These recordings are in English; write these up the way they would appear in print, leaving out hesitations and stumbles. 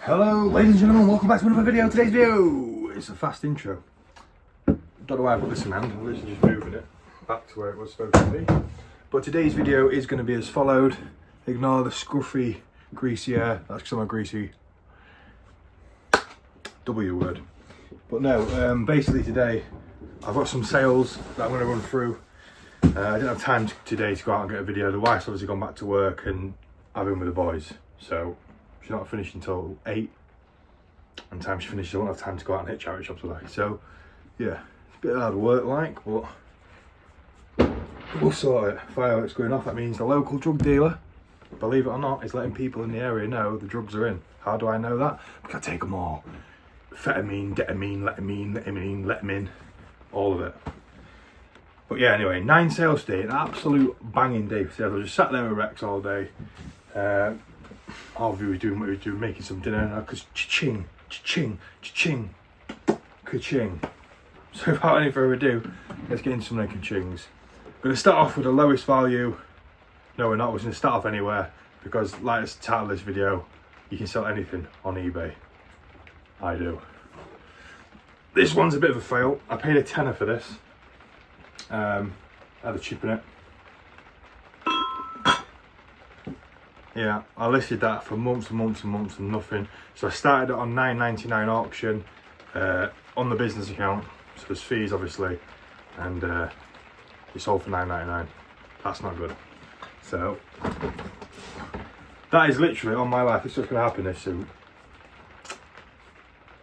Hello ladies and gentlemen, welcome back to another video. Today's video is a fast intro. Don't know why I put this in hand, I'm literally just moving it back to where it was supposed to be. But today's video is going to be as followed. Ignore the scruffy, greasy air, that's because I'm a greasy W word. But no, basically today I've got some sales that I'm going to run through. I didn't have time today to go out and get a video. The wife's obviously gone back to work and I've been with the boys, so she's not finished until 8, and time she finishes I won't have time to go out and hit charity shops today. So yeah, it's a bit hard work like, but we'll sort it. Fireworks going off, that means the local drug dealer, believe it or not, is letting people in the area know the drugs are in. How do I know that? Because I take them all. Ketamine, ketamine, let them in, all of it. But yeah, anyway, 9 sales today, an absolute banging day for sales. I just sat there with Rex all day. All we were doing what we were doing, making some dinner, because cha-ching, cha-ching, cha-ching, ka-ching. So without any further ado, let's get into some of the ka-chings. I'm going to start off with the lowest value. No, we're not. We're going to start off anywhere, because like the title of this video, you can sell anything on eBay. I do. This one's a bit of a fail. I paid a tenner for this. Had a chip in it. Yeah, I listed that for months and months and months and nothing. So I started it on $9.99 auction on the business account. So there's fees obviously, and it sold for $9.99. That's not good. So that is literally on my life. It's just going to happen this soon.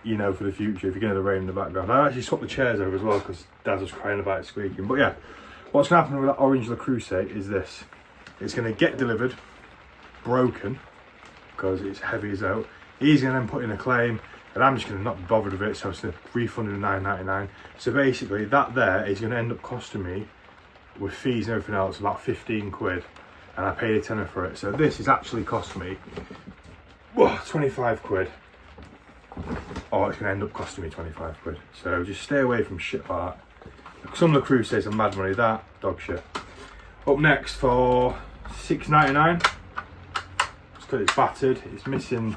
You know, for the future, if you're getting the rain in the background. I actually swapped the chairs over as well because Dad was crying about it squeaking. But yeah, what's going to happen with that orange Le Creuset is this. It's going to get delivered, broken, because it's heavy as out. He's going to then put in a claim, and I'm just going to not be bothered with it, so I'm just going to refund him $9.99. So basically, that there is going to end up costing me, with fees and everything else, about 15 quid. And I paid a tenner for it. So this is actually cost me 25 quid. Or it's going to end up costing me 25 quid. So just stay away from shit like that. Some of the Crusades are mad money, that dog shit. Up next for $6.99. It's because it's battered, it's missing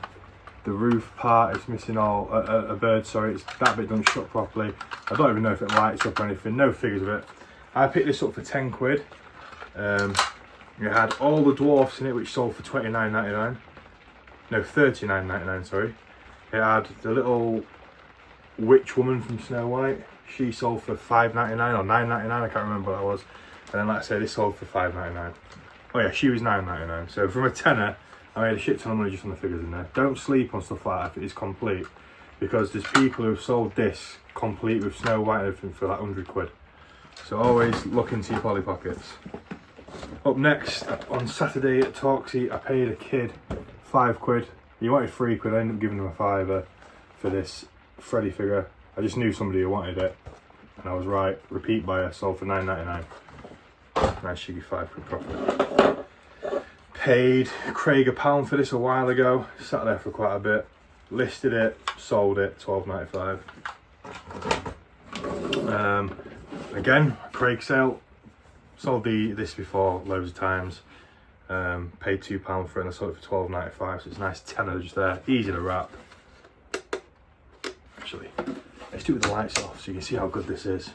the roof part, it's missing all a bird, sorry, it's that bit doesn't shut properly. I don't even know if it lights up or anything, no figures of it. I picked this up for 10 quid. It had all the dwarfs in it, which sold for $29.99. No, $39.99, sorry. It had the little witch woman from Snow White. She sold for $5.99 or $9.99, I can't remember what that was. And then like I say, this sold for $5.99. Oh yeah, she was $9.99. So from a tenner, I made a shit ton of money just on the figures in there. Don't sleep on stuff like that if it is complete, because there's people who've sold this complete with Snow White and everything for like 100 quid. So always look into your Polly Pockets. Up next, on Saturday at Torksy, I paid a kid 5 quid. He wanted 3 quid, I ended up giving him a fiver for this Freddy figure. I just knew somebody who wanted it, and I was right. Repeat buyer, sold for $9.99. Nice cheeky 5 quid profit. Paid Craig £1 for this a while ago. Sat there for quite a bit. Listed it, sold it, $12.95. Again, Craig sale. Sold this before loads of times. Paid £2 for it and I sold it for $12.95, so it's a nice tenner just there, easy to wrap. Actually, let's do it with the lights off so you can see how good this is.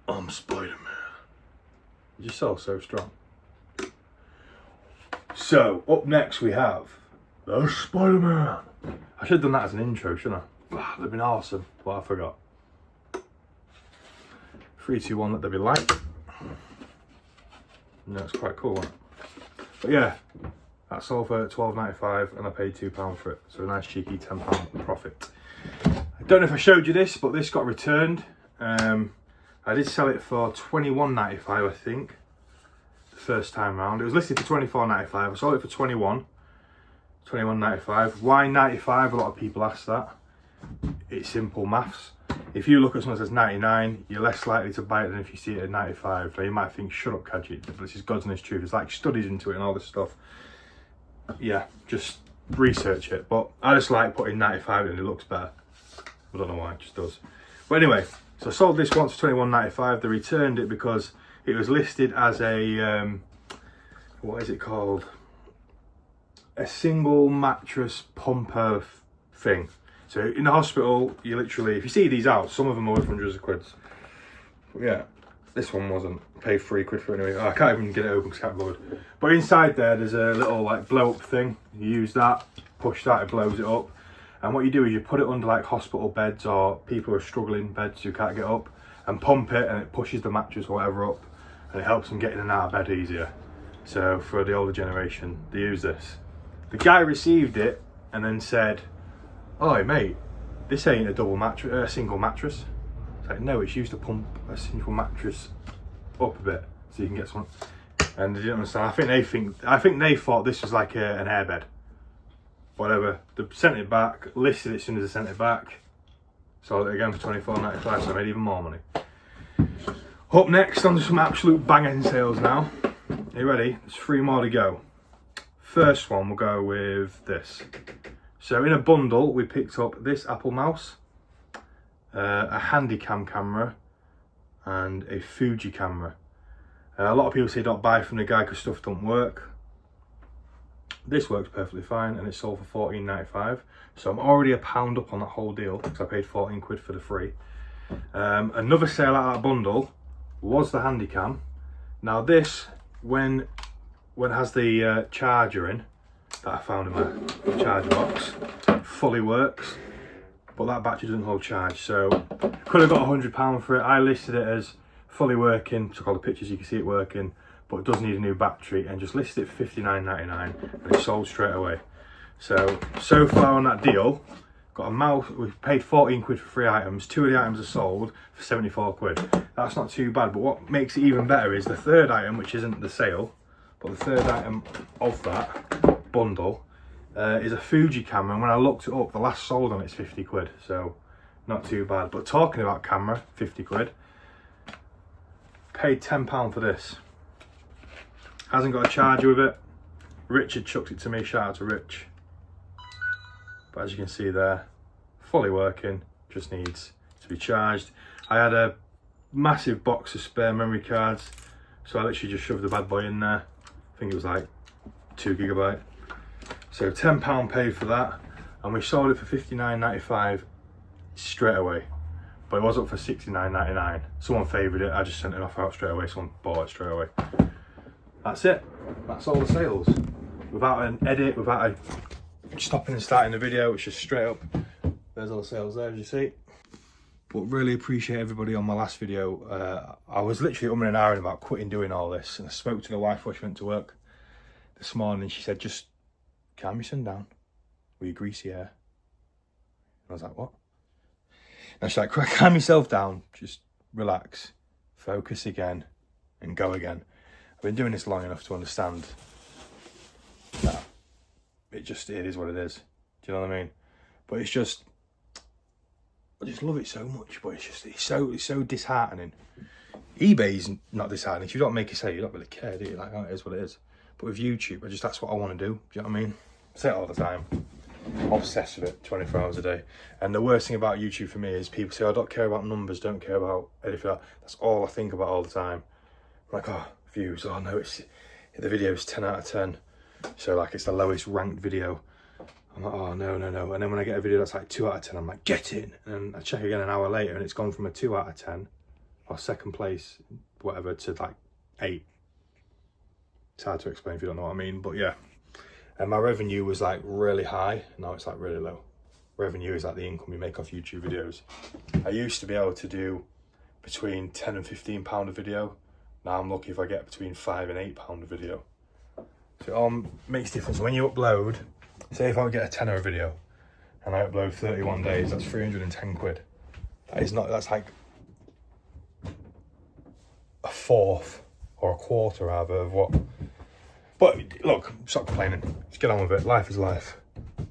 I'm Spider-Man. You just sell so strong. So, up next we have the Spider-Man. I should have done that as an intro, shouldn't I? That would have been awesome, but I forgot. 3, 2, 1, let there be light. No, it's quite cool, wasn't it? But yeah, that sold for $12.95 and I paid £2 for it. So a nice cheeky £10 profit. I don't know if I showed you this, but this got returned. I did sell it for $21.95, I think, the first time round. It was listed for $24.95. I sold it for $21.95. Why 95? A lot of people ask that. It's simple maths. If you look at something that says 99, you're less likely to buy it than if you see it at 95. So you might think, shut up, Kadji, but this is God's honest truth. There's like studies into it and all this stuff. Yeah, just research it. But I just like putting 95 in, it looks better. I don't know why, it just does. But anyway, so I sold this once for $21.95. They returned it because it was listed as a, what is it called? a single mattress pumper thing. So in the hospital, you literally, if you see these out, some of them are worth hundreds of quids. But yeah, this one wasn't. I paid £3 for it anyway. Oh, I can't even get it open because I can't be bothered. But inside there's a little like blow up thing. You use that, push that, it blows it up. And what you do is you put it under like hospital beds or people who are struggling beds who can't get up, and pump it, and it pushes the mattress or whatever up, and it helps them get in and out of bed easier. So for the older generation, they use this. The guy received it and then said, "Oh mate, this ain't a single mattress." It's like, no, it's used to pump a single mattress up a bit so you can get some. And they didn't understand. I think they thought this was like an airbed. Whatever. They sent it back, listed it as soon as they sent it back. Sold it again for £24.95, so I made even more money. Up next, on to some absolute banging sales now. Are you ready? There's 3 more to go. First one, we'll go with this. So in a bundle, we picked up this Apple mouse, a Handycam camera, and a Fuji camera. A lot of people say don't buy from the guy because stuff don't work. This works perfectly fine, and it's sold for £14.95. So I'm already £1 up on that whole deal because I paid £14 for the free. Another sale out of that bundle was the Handycam. Now this, when it has the charger in that I found in my charger box, fully works, but that battery doesn't hold charge. So could have got £100 for it. I listed it as fully working, took all the pictures, you can see it working, but it does need a new battery, and just listed it for £59.99, and it sold straight away. So far on that deal, got a mouse, we've paid £14 for 3 items, 2 of the items are sold for £74. That's not too bad, but what makes it even better is the third item, which isn't the sale, but the third item of that bundle is a Fuji camera, and when I looked it up, the last sold on it's £50, so not too bad. But talking about camera, £50, paid £10 for this. Hasn't got a charger with it. Richard chucked it to me, shout out to Rich. But as you can see there, fully working, just needs to be charged. I had a massive box of spare memory cards, so I literally just shoved the bad boy in there. I think it was like 2 GB. So £10 paid for that, and we sold it for £59.95 straight away. But it was up for £69.99. Someone favoured it, I just sent it off out straight away, someone bought it straight away. That's it, that's all the sales. Without an edit, without a stopping and starting the video, it's just straight up. There's all the sales there, as you see. But really appreciate everybody on my last video. I was literally umming and ahhing about quitting doing all this, and I spoke to the wife before she went to work this morning. She said, just calm your son down with your greasy hair. And I was like, what? And she's like, calm yourself down, just relax, focus again, and go again. I've been doing this long enough to understand that it is what it is. Do you know what I mean? But it's just, I just love it so much, but it's so disheartening. eBay's not disheartening. If you don't make a sale, you don't really care, do you? Like, oh, it is what it is. But with YouTube, that's what I want to do. Do you know what I mean? I say it all the time. I'm obsessed with it 24 hours a day. And the worst thing about YouTube for me is people say, I don't care about numbers, don't care about anything like that. That's all I think about all the time. I'm like, oh, views, oh no, the video is 10 out of 10. So like it's the lowest ranked video. I'm like, oh no. And then when I get a video that's like 2 out of 10, I'm like, get in. And I check again an hour later and it's gone from a 2 out of 10 or second place, whatever, to like 8. It's hard to explain if you don't know what I mean, but yeah. And my revenue was like really high, now it's like really low. Revenue is like the income you make off YouTube videos. I used to be able to do between £10 and £15 a video. Now I'm lucky if I get between £5 and £8 a video. So it all makes a difference. When you upload, say if I would get a tenner a video and I upload 31 days, that's £310. That's like a fourth or a quarter rather of what. But look, stop complaining. Let's get on with it. Life is life.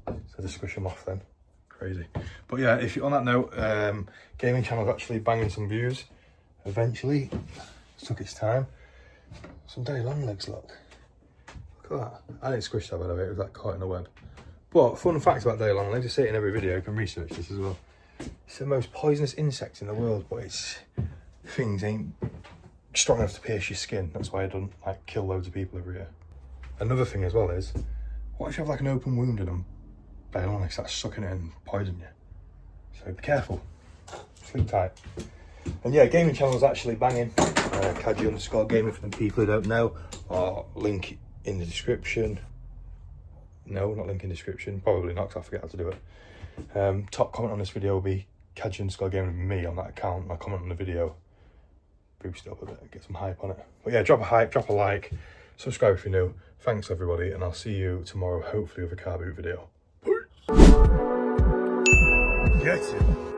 So just squish them off then. Crazy. But yeah, if you on that note, gaming channel's actually banging some views. Eventually, it took its time. Some day long legs, look. Look at that. I didn't squish that by the way, it was like caught in the web. But fun fact about day long legs, I say it in every video, you can research this as well. It's the most poisonous insect in the world, but things ain't strong enough to pierce your skin. That's why I don't like kill loads of people every year. Another thing as well is, What if you have like an open wound and bionic starts sucking it and poison you? So be careful. Sleep tight. And yeah, gaming channel is actually banging. Kaji_gaming for the people who don't know. Or link in the description. No, not link in the description. Probably not, because I forget how to do it. Top comment on this video will be Kaji_gaming with me on that account. My comment on the video. Boost it up a bit, get some hype on it. But yeah, drop a hype, drop a like, subscribe if you're new. Thanks everybody, and I'll see you tomorrow, hopefully with a car boot video. Peace. Get it.